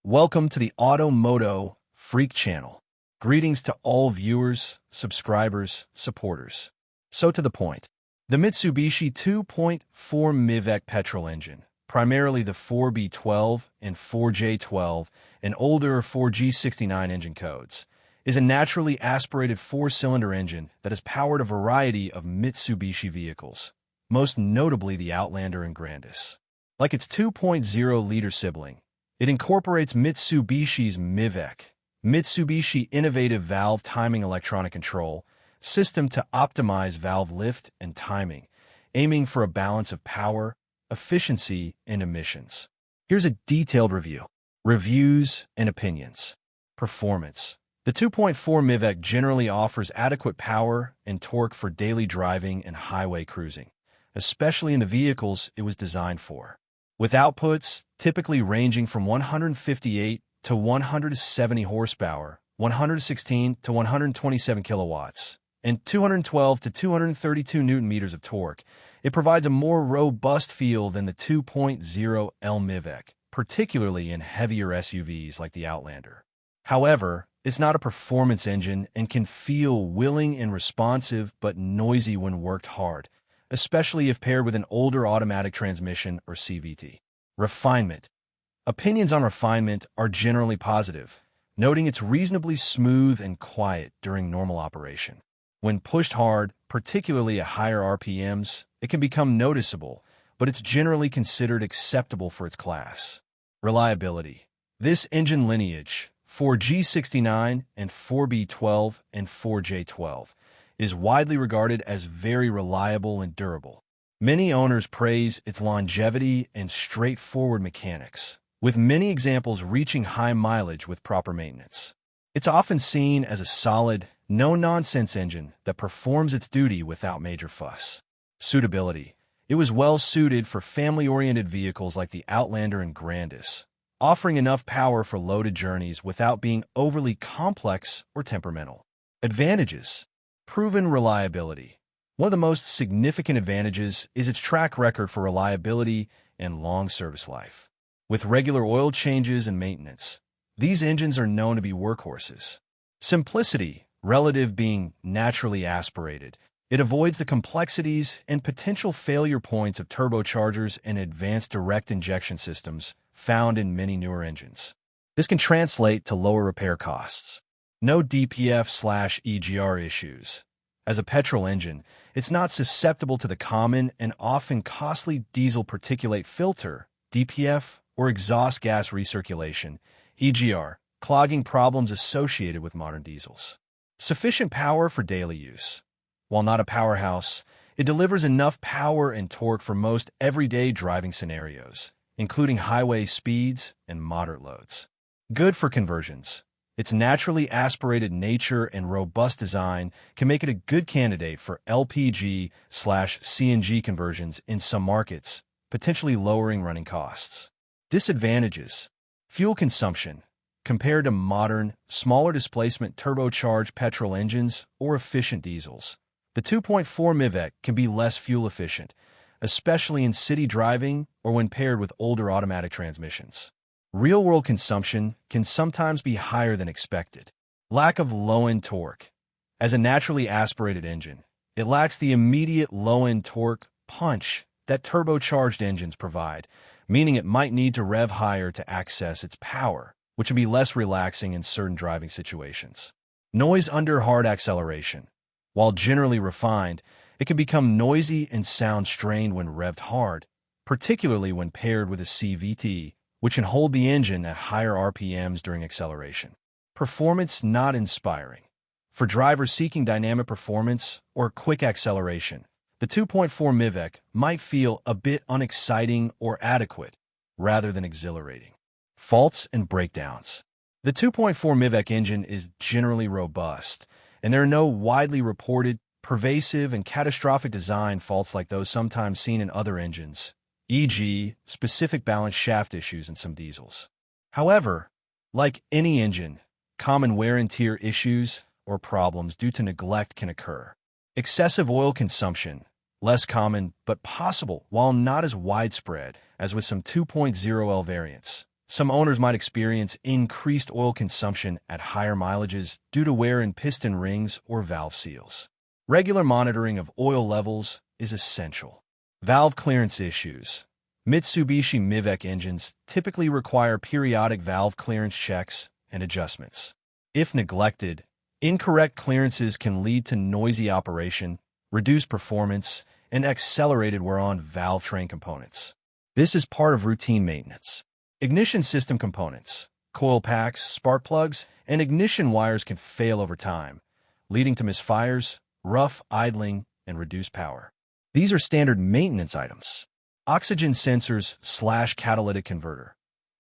Welcome to the MOTO Freak Channel. Greetings to all viewers, subscribers, supporters. So to the point. The Mitsubishi 2.4 Mivec petrol engine, primarily the 4B12 and 4J12 and older 4G69 engine codes, is a naturally aspirated four-cylinder engine that has powered a variety of Mitsubishi vehicles, most notably the Outlander and Grandis. Like its 2.0-liter sibling, it incorporates Mitsubishi's Mivec, Mitsubishi Innovative Valve Timing Electronic Control system to optimize valve lift and timing, aiming for a balance of power, efficiency, and emissions. Here's a detailed review. Reviews and opinions. Performance. The 2.4 Mivec generally offers adequate power and torque for daily driving and highway cruising, especially in the vehicles it was designed for. With outputs typically ranging from 158 to 170 horsepower, 116 to 127 kilowatts, and 212 to 232 newton-meters of torque, it provides a more robust feel than the 2.0 L Mivec, particularly in heavier SUVs like the Outlander. However, it's not a performance engine and can feel willing and responsive but noisy when worked hard, especially if paired with an older automatic transmission or CVT. Refinement. Opinions on refinement are generally positive, noting it's reasonably smooth and quiet during normal operation. When pushed hard, particularly at higher RPMs, it can become noticeable, but it's generally considered acceptable for its class. Reliability. This engine lineage, 4G69 and 4B12 and 4J12, is widely regarded as very reliable and durable. Many owners praise its longevity and straightforward mechanics, with many examples reaching high mileage with proper maintenance. It's often seen as a solid, no-nonsense engine that performs its duty without major fuss. Suitability. It was well suited for family-oriented vehicles like the Outlander and Grandis, offering enough power for loaded journeys without being overly complex or temperamental. Advantages. Proven reliability. One of the most significant advantages is its track record for reliability and long service life. With regular oil changes and maintenance, these engines are known to be workhorses. Simplicity, relative being naturally aspirated. It avoids the complexities and potential failure points of turbochargers and advanced direct injection systems found in many newer engines. This can translate to lower repair costs. No DPF/EGR issues. As a petrol engine, it's not susceptible to the common and often costly diesel particulate filter, DPF, or exhaust gas recirculation, EGR, clogging problems associated with modern diesels. Sufficient power for daily use. While not a powerhouse, it delivers enough power and torque for most everyday driving scenarios, including highway speeds and moderate loads. Good for conversions. Its naturally aspirated nature and robust design can make it a good candidate for LPG/CNG conversions in some markets, potentially lowering running costs. Disadvantages. Fuel consumption. Compared to modern, smaller displacement turbocharged petrol engines or efficient diesels, the 2.4 Mivec can be less fuel efficient, especially in city driving or when paired with older automatic transmissions. Real-world consumption can sometimes be higher than expected. Lack of low-end torque. As a naturally aspirated engine, it lacks the immediate low-end torque punch that turbocharged engines provide, meaning it might need to rev higher to access its power, which can be less relaxing in certain driving situations. Noise under hard acceleration. While generally refined, it can become noisy and sound strained when revved hard, particularly when paired with a CVT, which can hold the engine at higher RPMs during acceleration. Performance not inspiring. For drivers seeking dynamic performance or quick acceleration, the 2.4 Mivec might feel a bit unexciting or adequate, rather than exhilarating. Faults and breakdowns. The 2.4 Mivec engine is generally robust, and there are no widely reported, pervasive, and catastrophic design faults like those sometimes seen in other engines, e.g., specific balance shaft issues in some diesels. However, like any engine, common wear and tear issues or problems due to neglect can occur. Excessive oil consumption, less common but possible while not as widespread as with some 2.0L variants, Some owners might experience increased oil consumption at higher mileages due to wear in piston rings or valve seals. Regular monitoring of oil levels is essential. Valve clearance issues. Mitsubishi Mivec engines typically require periodic valve clearance checks and adjustments. If neglected, incorrect clearances can lead to noisy operation, reduced performance, and accelerated wear on valve train components. This is part of routine maintenance. Ignition system components, coil packs, spark plugs, and ignition wires can fail over time, leading to misfires, rough idling, and reduced power. These are standard maintenance items. Oxygen sensors/catalytic converter.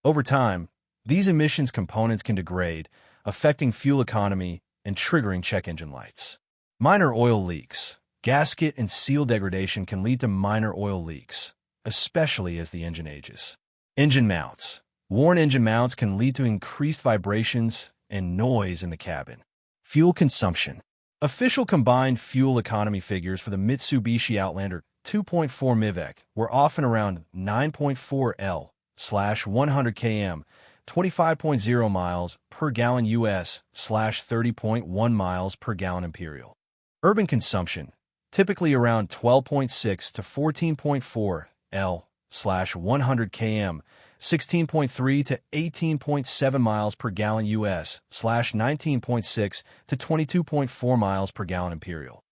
Over time, these emissions components can degrade, affecting fuel economy and triggering check engine lights. Minor oil leaks. Gasket and seal degradation can lead to minor oil leaks, especially as the engine ages. Engine mounts. Worn engine mounts can lead to increased vibrations and noise in the cabin. Fuel consumption. Official combined fuel economy figures for the Mitsubishi Outlander 2.4 Mivec were often around 9.4 L/100 km, 25.0 miles per gallon US/30.1 miles per gallon imperial. Urban consumption, typically around 12.6 to 14.4 L/100 km, 16.3 to 18.7 miles per gallon US/19.6 to 22.4 miles per gallon imperial.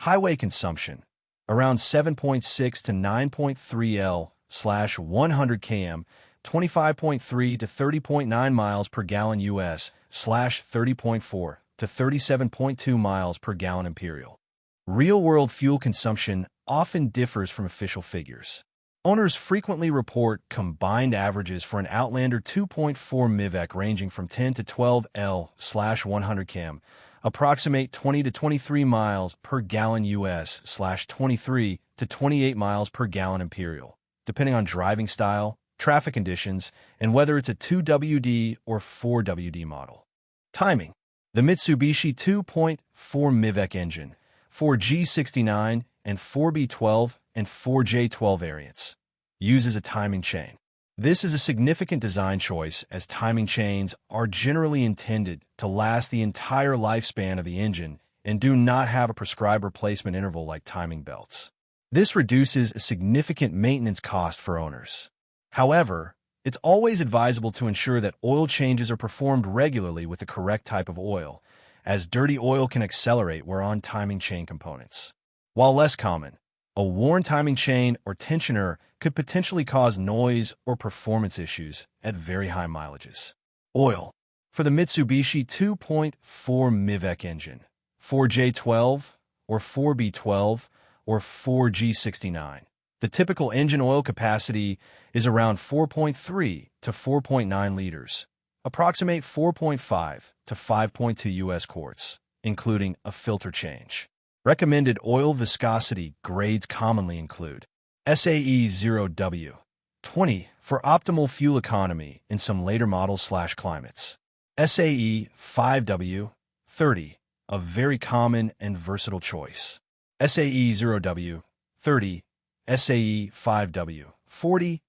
Highway consumption, around 7.6 to 9.3 L/100 km, 25.3 to 30.9 miles per gallon US/30.4 to 37.2 miles per gallon imperial. Real-world fuel consumption often differs from official figures. Owners frequently report combined averages for an Outlander 2.4 Mivec ranging from 10 to 12 L/100 km, approximate 20 to 23 miles per gallon US/23 to 28 miles per gallon imperial, depending on driving style, traffic conditions, and whether it's a 2WD or 4WD model. Timing. The Mitsubishi 2.4 Mivec engine, 4G69 and 4B12 and 4J12 variants, uses a timing chain. This is a significant design choice as timing chains are generally intended to last the entire lifespan of the engine and do not have a prescribed replacement interval like timing belts. This reduces a significant maintenance cost for owners. However, it's always advisable to ensure that oil changes are performed regularly with the correct type of oil, as dirty oil can accelerate wear on timing chain components. While less common, a worn timing chain or tensioner could potentially cause noise or performance issues at very high mileages. Oil. For the Mitsubishi 2.4 Mivec engine, 4J12 or 4B12 or 4G69. The typical engine oil capacity is around 4.3 to 4.9 liters, approximate 4.5 to 5.2 U.S. quarts, including a filter change. Recommended oil viscosity grades commonly include SAE 0W 20 for optimal fuel economy in some later models/climates, SAE 5W 30, a very common and versatile choice, SAE 0W 30, SAE 5W 40,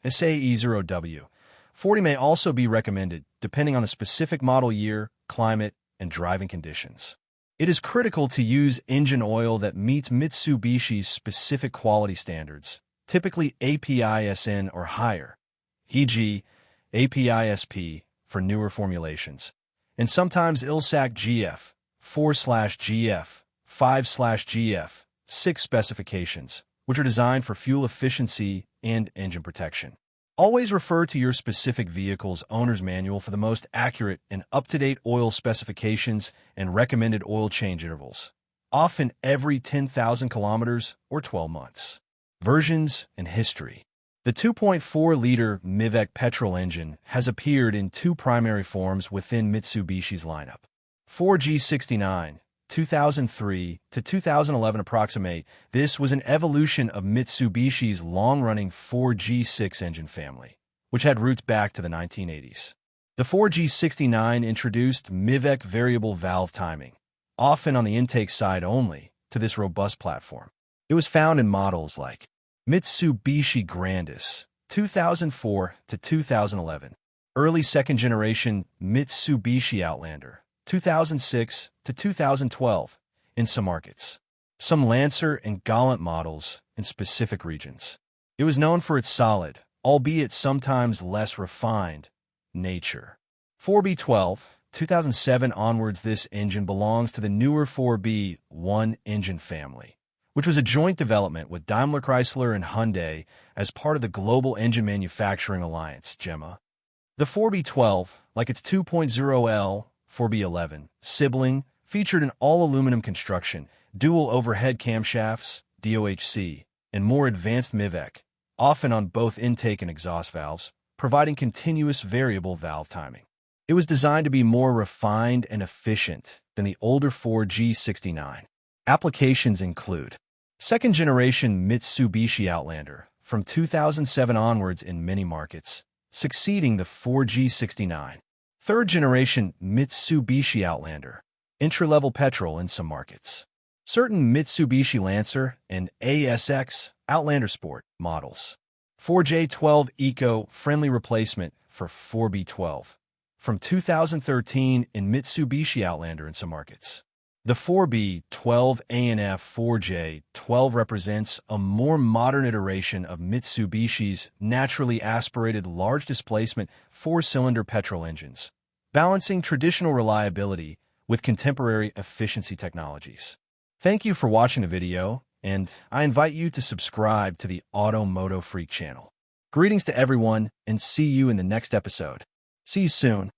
SAE 0W 40 may also be recommended depending on the specific model year, climate, and driving conditions. It is critical to use engine oil that meets Mitsubishi's specific quality standards, typically API-SN or higher, e.g. API-SP for newer formulations, and sometimes ILSAC GF 4/GF 5/GF 6 specifications, which are designed for fuel efficiency and engine protection. Always refer to your specific vehicle's owner's manual for the most accurate and up-to-date oil specifications and recommended oil change intervals, often every 10,000 kilometers or 12 months. Versions and history. The 2.4-liter Mivec petrol engine has appeared in two primary forms within Mitsubishi's lineup. 4G69, 2003 to 2011 approximate. This was an evolution of Mitsubishi's long-running 4G6 engine family, which had roots back to the 1980s. The 4G69 introduced Mivec variable valve timing, often on the intake side only, to this robust platform. It was found in models like Mitsubishi Grandis, 2004 to 2011, Early second-generation Mitsubishi Outlander, 2006 to 2012, in some markets. Some Lancer and Gallant models in specific regions. It was known for its solid, albeit sometimes less refined, nature. 4B12, 2007 onwards. This engine belongs to the newer 4B1 engine family, which was a joint development with Daimler Chrysler and Hyundai as part of the Global Engine Manufacturing Alliance, GEMA. The 4B12, like its 2.0L 4B11 sibling, featured an all-aluminum construction, dual overhead camshafts, DOHC, and more advanced Mivec, often on both intake and exhaust valves, providing continuous variable valve timing. It was designed to be more refined and efficient than the older 4G69. Applications include second-generation Mitsubishi Outlander from 2007 onwards in many markets, succeeding the 4G69. Third-generation Mitsubishi Outlander, entry-level petrol in some markets. Certain Mitsubishi Lancer and ASX Outlander Sport models. 4J12 eco-friendly replacement for 4B12 from 2013 in Mitsubishi Outlander in some markets. The 4B12 ANF 4J12 represents a more modern iteration of Mitsubishi's naturally aspirated large displacement four-cylinder petrol engines, balancing traditional reliability with contemporary efficiency technologies. Thank you for watching the video, and I invite you to subscribe to the MOTO Freak channel. Greetings to everyone, and see you in the next episode. See you soon.